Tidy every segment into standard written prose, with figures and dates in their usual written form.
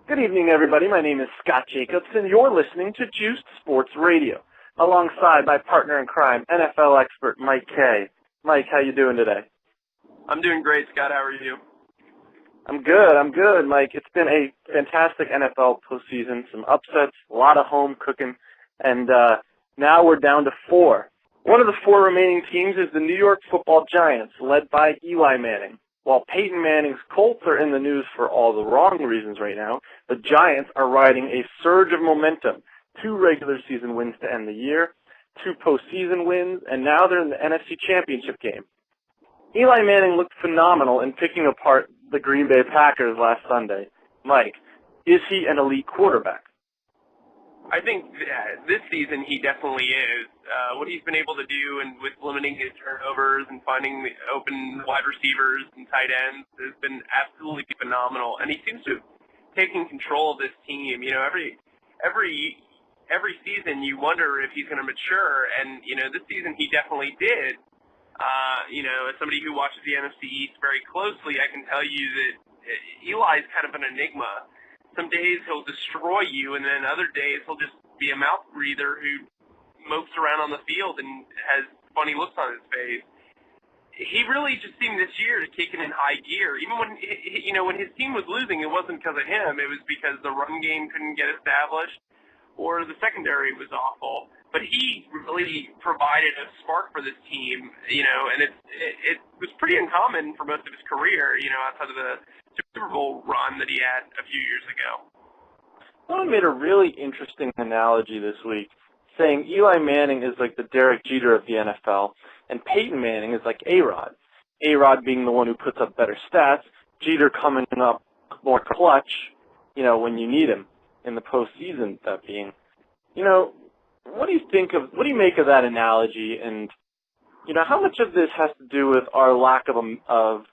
Good evening, everybody. My name is Scott Jacobs, and you're listening to Juiced Sports Radio, alongside my partner in crime, NFL expert Mike Kay. Mike, how you doing today? I'm doing great, Scott. How are you? I'm good, Mike. It's been a fantastic NFL postseason, some upsets, a lot of home cooking, and now we're down to 4. One of the 4 remaining teams is the New York Football Giants, led by Eli Manning. While Peyton Manning's Colts are in the news for all the wrong reasons right now, the Giants are riding a surge of momentum. 2 regular season wins to end the year, 2 postseason wins, and now they're in the NFC Championship game. Eli Manning looked phenomenal in picking apart the Green Bay Packers last Sunday. Mike, is he an elite quarterback? I think this season he definitely is. What he's been able to do and with limiting his turnovers and finding the open wide receivers and tight ends has been absolutely phenomenal. And he seems to have taken control of this team. You know, every season you wonder if he's going to mature, and you know, this season he definitely did. You know, as somebody who watches the NFC East very closely, I can tell you that Eli's kind of an enigma. Some days he'll destroy you, and then other days he'll just be a mouth breather who mopes around on the field and has funny looks on his face. He really just seemed this year to kick it in high gear. Even when when his team was losing, it wasn't because of him. It was because the run game couldn't get established or the secondary was awful. But he really provided a spark for this team, you know, and it was pretty uncommon for most of his career, you know, outside of the Super Bowl run that he had a few years ago. Someone made a really interesting analogy this week, saying Eli Manning is like the Derek Jeter of the NFL, and Peyton Manning is like A-Rod. A-Rod being the one who puts up better stats, Jeter coming up more clutch, you know, when you need him in the postseason, that being. You know, what do you make of that analogy, and, you know, how much of this has to do with our lack of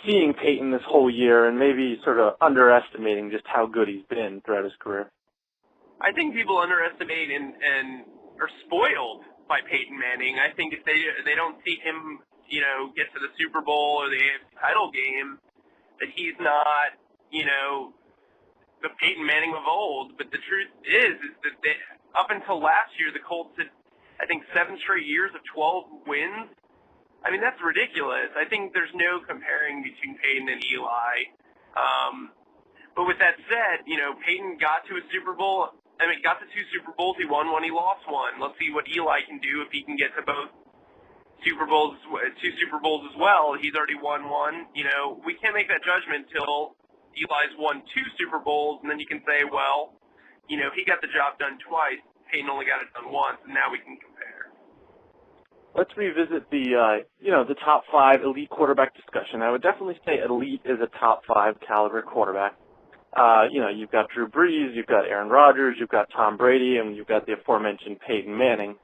seeing Peyton this whole year and maybe sort of underestimating just how good he's been throughout his career? I think people underestimate and are spoiled by Peyton Manning. I think if they don't see him, you know, get to the Super Bowl or the NFC Title game, that he's not, you know, the Peyton Manning of old. But the truth is that up until last year, the Colts had, I think, 7 straight years of 12 wins. I mean, that's ridiculous. I think there's no comparing between Peyton and Eli. But with that said, you know, Peyton got to a Super Bowl. I mean, got to 2 Super Bowls. He won one. He lost one. Let's see what Eli can do if he can get to both Super Bowls, 2 Super Bowls as well. He's already won one. You know, we can't make that judgment till Eli's won 2 Super Bowls, and then you can say, well, you know, he got the job done twice. Peyton only got it done once, and now we can compare. Let's revisit the top 5 elite quarterback discussion. I would definitely say elite is a top 5 caliber quarterback. You know, you've got Drew Brees, you've got Aaron Rodgers, you've got Tom Brady, and you've got the aforementioned Peyton Manning.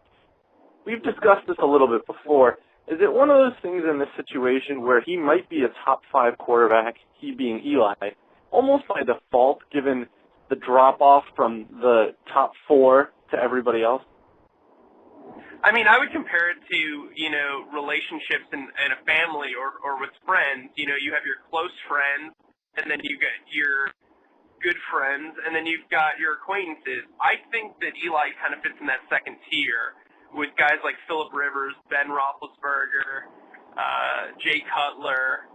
We've discussed this a little bit before. Is it one of those things in this situation where he might be a top 5 quarterback, he being Eli, almost by default, given the drop-off from the top 4 to everybody else? I mean, I would compare it to, you know, relationships in a family or with friends. You know, you have your close friends, and then you get your good friends, and then you've got your acquaintances. I think that Eli kind of fits in that second tier with guys like Phillip Rivers, Ben Roethlisberger, Jay Cutler,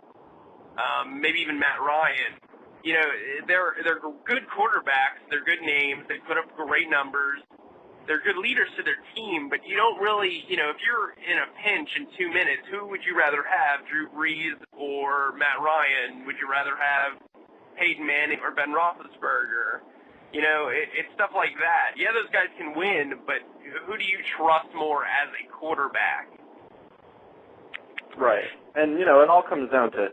maybe even Matt Ryan. You know, they're good quarterbacks. They're good names. They put up great numbers. They're good leaders to their team, but you don't really, you know, if you're in a pinch in 2 minutes, who would you rather have, Drew Brees or Matt Ryan? Would you rather have Peyton Manning or Ben Roethlisberger? You know, it's stuff like that. Yeah, those guys can win, but who do you trust more as a quarterback? Right. And, you know, it all comes down to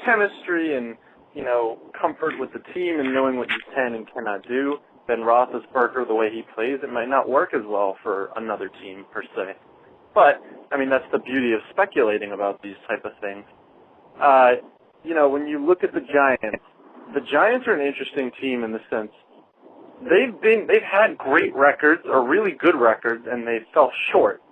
chemistry and, you know, comfort with the team and knowing what you can and cannot do. Ben Roethlisberger, the way he plays, it might not work as well for another team, per se. But, I mean, that's the beauty of speculating about these type of things. You know, when you look at the Giants are an interesting team in the sense they've had great records or really good records, and they fell short.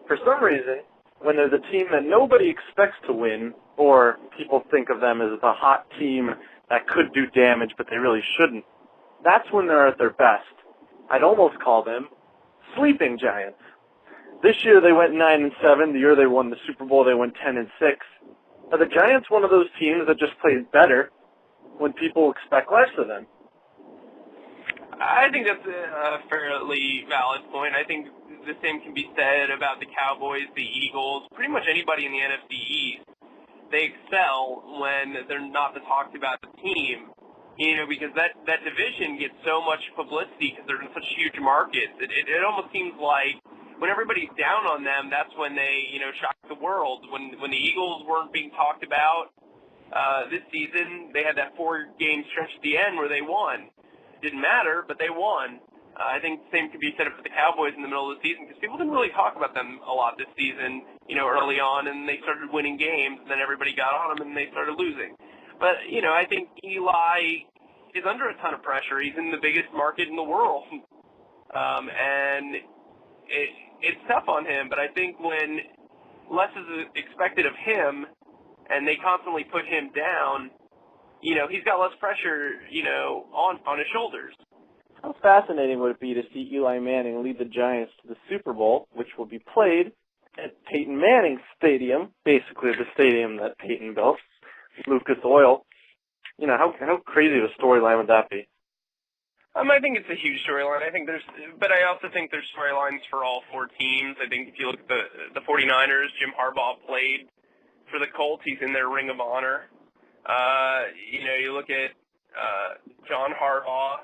For some reason, when they're the team that nobody expects to win, or people think of them as the hot team that could do damage, but they really shouldn't, That's when they're at their best. I'd almost call them sleeping Giants. This year they went 9-7. The year they won the Super Bowl, they went 10-6. Are the Giants one of those teams that just plays better when people expect less of them? I think that's a fairly valid point. I think the same can be said about the Cowboys, the Eagles, pretty much anybody in the NFC East. They excel when they're not the talked about team, because that division gets so much publicity because they're in such huge markets. It almost seems like when everybody's down on them, that's when they, shock the world. When the Eagles weren't being talked about this season, they had that 4-game stretch at the end where they won. Didn't matter, but they won. I think the same could be said for the Cowboys in the middle of the season because people didn't really talk about them a lot this season, early on, and they started winning games, and then everybody got on them, and they started losing. But, I think Eli is under a ton of pressure. He's in the biggest market in the world, and it's tough on him. But I think when less is expected of him and they constantly put him down, he's got less pressure, on his shoulders. How fascinating would it be to see Eli Manning lead the Giants to the Super Bowl, which will be played at Peyton Manning Stadium, basically the stadium that Peyton built, Lucas Oil. How crazy of a storyline would that be? I think it's a huge storyline. But I also think there's storylines for all 4 teams. I think if you look at the 49ers, Jim Harbaugh played for the Colts. He's in their Ring of Honor. You look at John Harbaugh.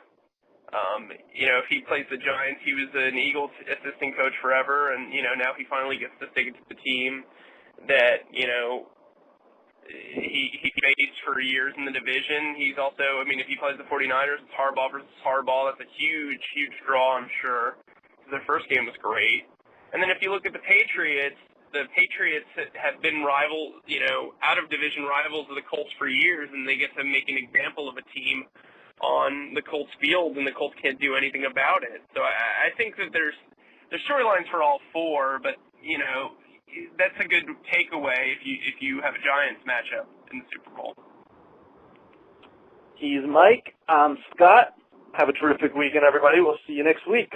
If he plays the Giants, he was an Eagles assistant coach forever, and, now he finally gets to stick it to the team that, he faced for years in the division. He's also, if he plays the 49ers, it's Harbaugh versus Harbaugh. That's a huge, huge draw, I'm sure. Their first game was great. And then if you look at the Patriots have been out-of-division rivals of the Colts for years, and they get to make an example of a team on the Colts field, and the Colts can't do anything about it. So I think that there's storylines for all 4, but, that's a good takeaway if you have a Giants matchup in the Super Bowl. He's Mike. I'm Scott. Have a terrific weekend, everybody. We'll see you next week.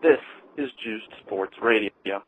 This is Juiced Sports Radio.